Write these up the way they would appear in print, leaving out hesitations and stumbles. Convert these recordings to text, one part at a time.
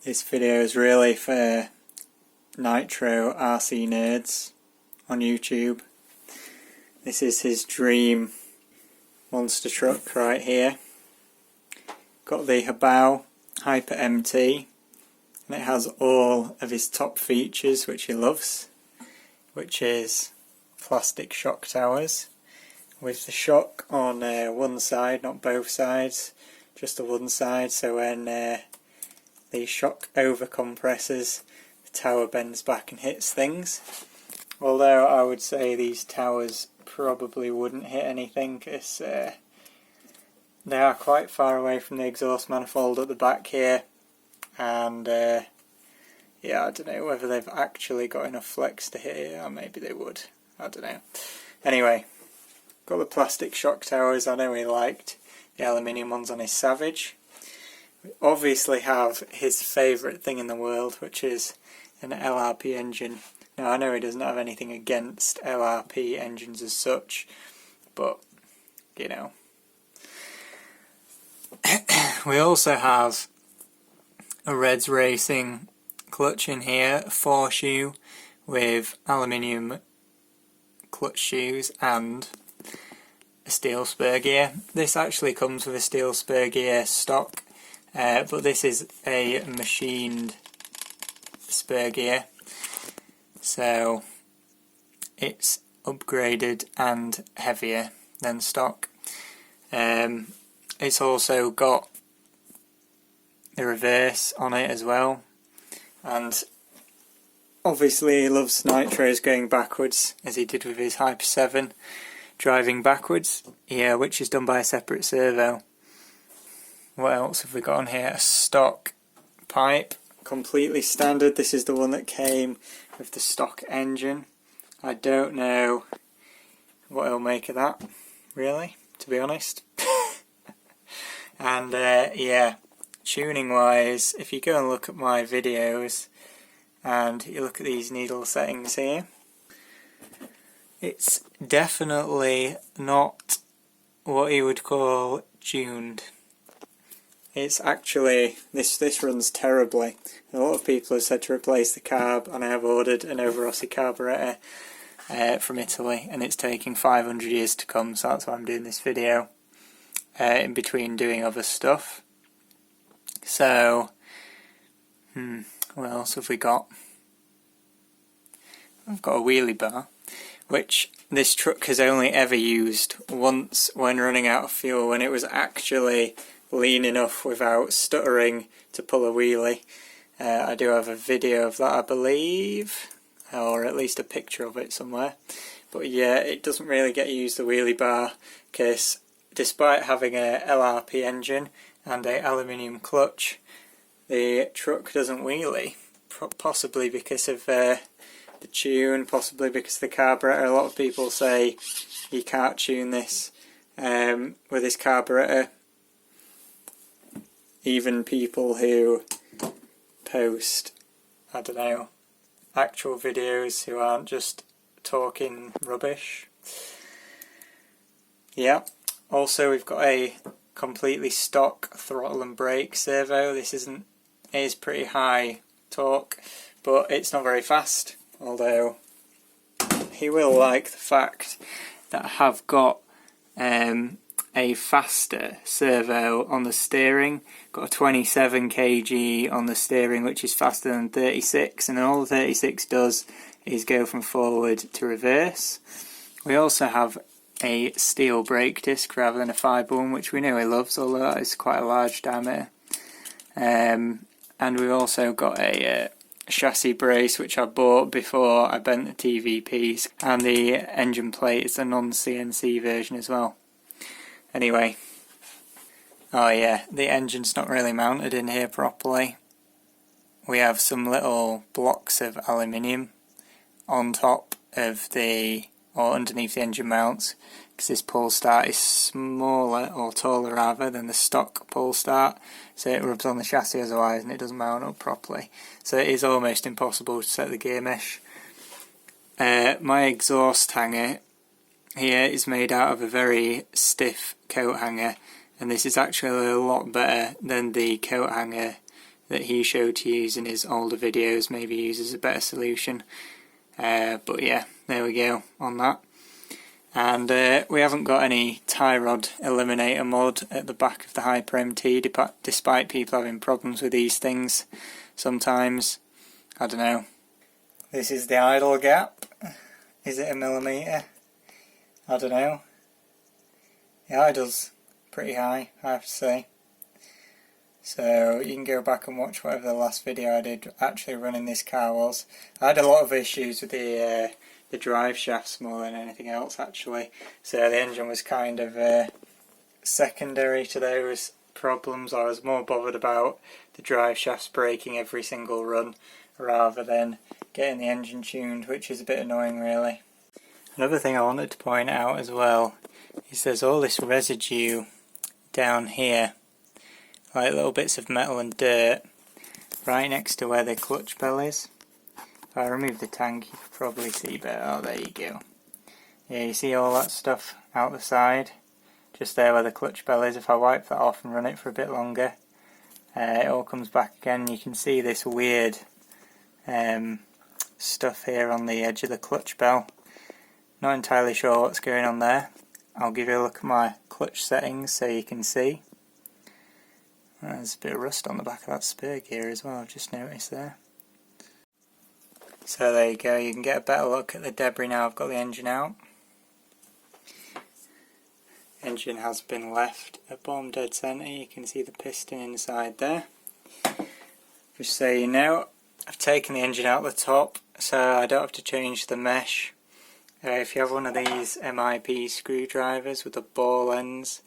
This video is really for Nitro RC nerds on YouTube. This is his dream monster truck right here. Got the Hobao Hyper MT, and it has all of his top features which he loves, which is plastic shock towers with the shock on one side, not both sides, just the one side, so when the shock over compresses, the tower bends back and hits things. Although I would say these towers probably wouldn't hit anything, because they are quite far away from the exhaust manifold at the back here, and yeah, I don't know whether they've actually got enough flex to hit it, or maybe they would, I don't know. Anyway, got the plastic shock towers. I know he liked the aluminium ones on his Savage. We obviously have his favourite thing in the world, which is an LRP engine. Now I know he doesn't have anything against LRP engines as such, but you know. We also have a Reds Racing Clutchin here, 4-shoe with aluminium clutch shoes and a steel spur gear. This actually comes with a steel spur gear stock, but this is a machined spur gear, so it's upgraded and heavier than stock. It's also got the reverse on it as well, and obviously he loves nitros going backwards, as he did with his Hyper 7, driving backwards, yeah, which is done by a separate servo. What else have we got on here? A stock pipe, completely standard. This is the one that came with the stock engine. I don't know what he'll make of that, really, to be honest. And yeah, tuning wise, if you go and look at my videos and you look at these needle settings here, it's definitely not what you would call tuned. It's actually, this runs terribly. A lot of people have said to replace the carb, and I have ordered a NOVAROSSI carburetor from Italy, and it's taking 500 years to come, so that's why I'm doing this video, in between doing other stuff. So, what else have we got? I've got a Wheelie Bar, which this truck has only ever used once when running out of fuel, when it was actually lean enough without stuttering to pull a wheelie. I do have a video of that, I believe, or at least a picture of it somewhere. But yeah, it doesn't really get used, the Wheelie Bar, because despite having a LRP engine and a aluminium clutch, the truck doesn't wheelie, possibly because of the tune, possibly because of the carburetor. A lot of people say you can't tune this with this carburetor. Even people who post, I don't know, actual videos who aren't just talking rubbish. Yeah, also we've got a completely stock throttle and brake servo. This it is pretty high torque, but it's not very fast, although he will like the fact that I have got a faster servo on the steering. Got a 27 kg on the steering, which is faster than 36, and then all the 36 does is go from forward to reverse. We also have a steel brake disc rather than a fibre one, which we know he loves, although that is quite a large diameter. And we've also got a chassis brace, which I bought before I bent the TVPs, and the engine plate is a non-CNC version as well. Anyway, oh yeah, the engine's not really mounted in here properly. We have some little blocks of aluminium on top of or underneath the engine mounts, because this pull start is smaller, or taller rather, than the stock pull start, so it rubs on the chassis otherwise and it doesn't mount up properly. So it is almost impossible to set the gear mesh. My exhaust hanger here is made out of a very stiff coat hanger, and this is actually a lot better than the coat hanger that he showed to use in his older videos. Maybe uses a better solution. But yeah, there we go on that. And we haven't got any tie rod eliminator mod at the back of the Hyper MT, despite people having problems with these things sometimes. I don't know. This is the idle gap. Is it a millimetre? I don't know. The idle's pretty high, I have to say. So you can go back and watch whatever the last video I did actually running this car was. I had a lot of issues with the drive shafts more than anything else actually. So the engine was kind of secondary to those problems. I was more bothered about the drive shafts breaking every single run rather than getting the engine tuned, which is a bit annoying really. Another thing I wanted to point out as well is there's all this residue down here, like little bits of metal and dirt, right next to where the clutch bell is. If I remove the tank you can probably see better. Oh, there you go. Yeah, you see all that stuff out the side? Just there where the clutch bell is. If I wipe that off and run it for a bit longer, it all comes back again. You can see this weird stuff here on the edge of the clutch bell. Not entirely sure what's going on there. I'll give you a look at my clutch settings so you can see. There's a bit of rust on the back of that spur gear as well, I've just noticed there. So there you go, you can get a better look at the debris now I've got the engine out. Engine has been left at bottom dead centre, you can see the piston inside there. Just so you know, I've taken the engine out the top so I don't have to change the mesh. If you have one of these MIP screwdrivers with a ball ends,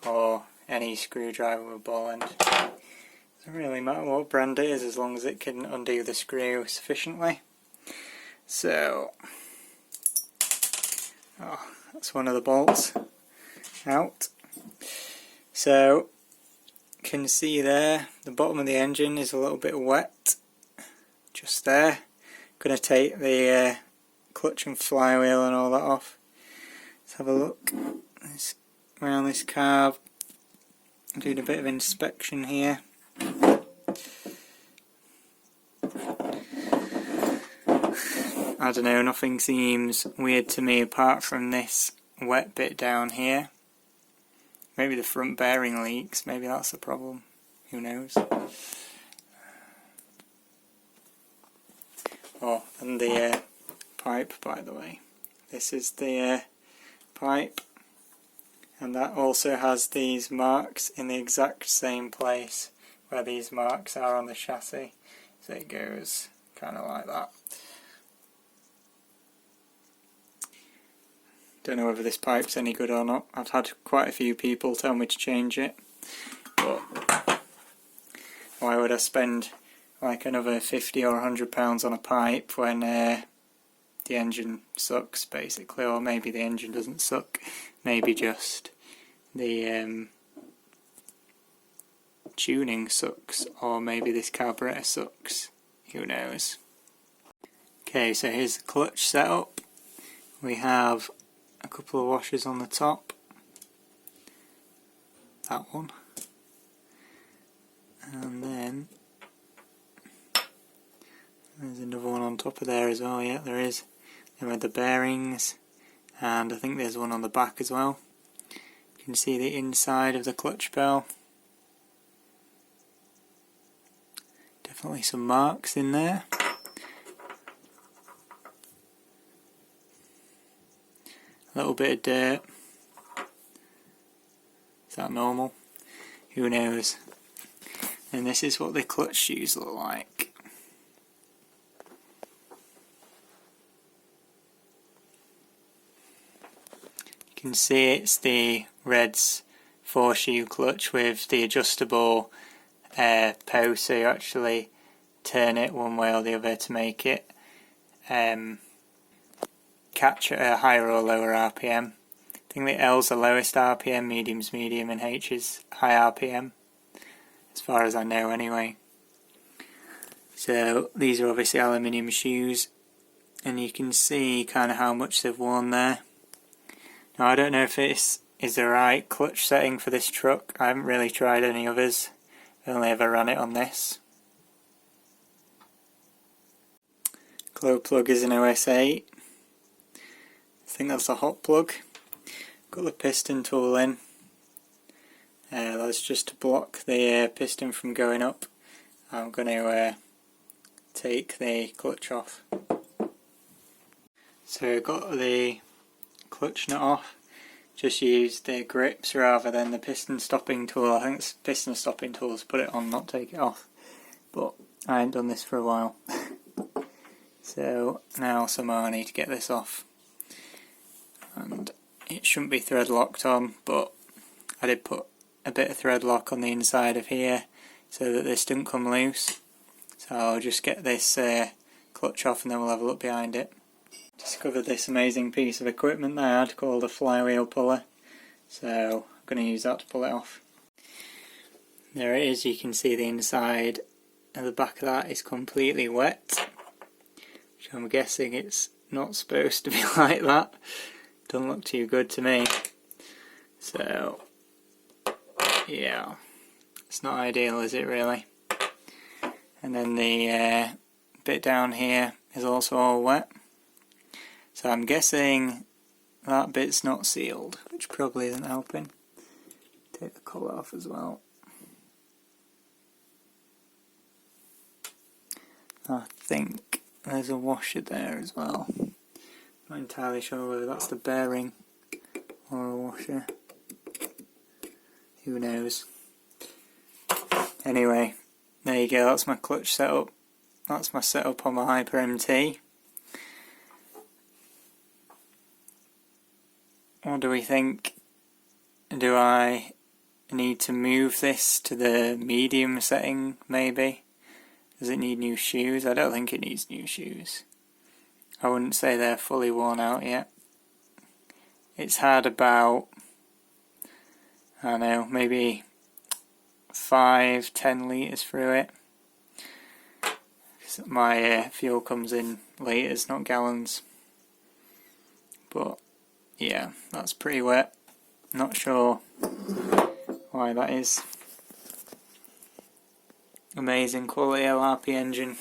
or any screwdriver with a ball end, doesn't really matter what brand it is as long as it can undo the screw sufficiently. So, that's one of the bolts out. So, you can see there, the bottom of the engine is a little bit wet, just there. Going to take the clutch and flywheel and all that off. Let's have a look around this carb. I'm doing a bit of inspection here. I don't know, nothing seems weird to me apart from this wet bit down here. Maybe the front bearing leaks, maybe that's the problem. Who knows? Oh, and the pipe, by the way. This is the pipe, and that also has these marks in the exact same place where these marks are on the chassis. So it goes kind of like that. Don't know whether this pipe's any good or not. I've had quite a few people tell me to change it, but why would I spend like another 50 or £100 on a pipe when the engine sucks basically, or maybe the engine doesn't suck, maybe just the tuning sucks, or maybe this carburetor sucks, who knows. Okay, so here's the clutch setup. We have a couple of washers on the top, that one, and then there's another one on top of there as well. Yeah, there is. Then with the bearings, and I think there's one on the back as well. You can see the inside of the clutch bell. Definitely some marks in there. A little bit of dirt. Is that normal? Who knows? And this is what the clutch shoes look like. You can see it's the Red's 4-shoe clutch with the adjustable post, so you actually turn it one way or the other to make it catch at a higher or lower RPM. I think the L's the lowest RPM, medium's medium, and H is high RPM, as far as I know anyway. So these are obviously aluminium shoes, and you can see kind of how much they've worn there. Now I don't know if this is the right clutch setting for this truck. I haven't really tried any others. I've only ever run it on this, glow plug is an OS8. I think that's a hot plug. Got the piston tool in. That's just to block the piston from going up. I'm going to take the clutch off. So I've got the clutch nut off. Just used the grips rather than the piston stopping tool. I think it's piston stopping tool to put it on, not take it off. But I ain't done this for a while. So now somehow I need to get this off. And it shouldn't be thread locked on, but I did put a bit of thread lock on the inside of here so that this didn't come loose. So I'll just get this clutch off and then we'll have a look behind it. Discovered this amazing piece of equipment that I had called a flywheel puller, so I'm going to use that to pull it off. There it is. You can see the inside and the back of that is completely wet, which I'm guessing it's not supposed to be like that. Doesn't look too good to me. So yeah, it's not ideal, is it really? And then the bit down here is also all wet. So I'm guessing that bit's not sealed, which probably isn't helping. Take the colour off as well. I think there's a washer there as well. Not entirely sure whether that's the bearing or a washer. Who knows? Anyway, there you go, that's my clutch setup. That's my setup on my Hyper MT. What do we think? Do I need to move this to the medium setting maybe? Does it need new shoes? I don't think it needs new shoes. I wouldn't say they're fully worn out yet. It's had about, I don't know, maybe 5-10 litres through it. My fuel comes in litres, not gallons. But yeah, that's pretty wet. Not sure why that is. Amazing quality LRP engine.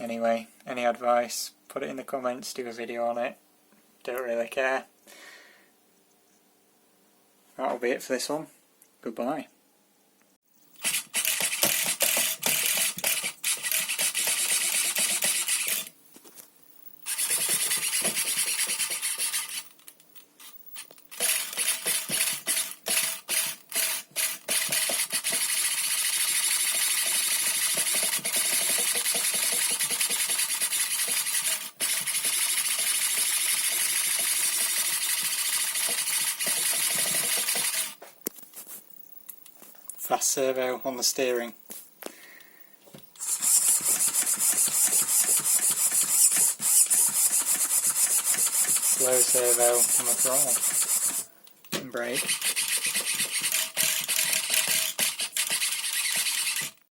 Anyway, any advice? Put it in the comments, do a video on it. Don't really care. That'll be it for this one. Goodbye. Fast servo on the steering. Slow servo on the throttle and brake.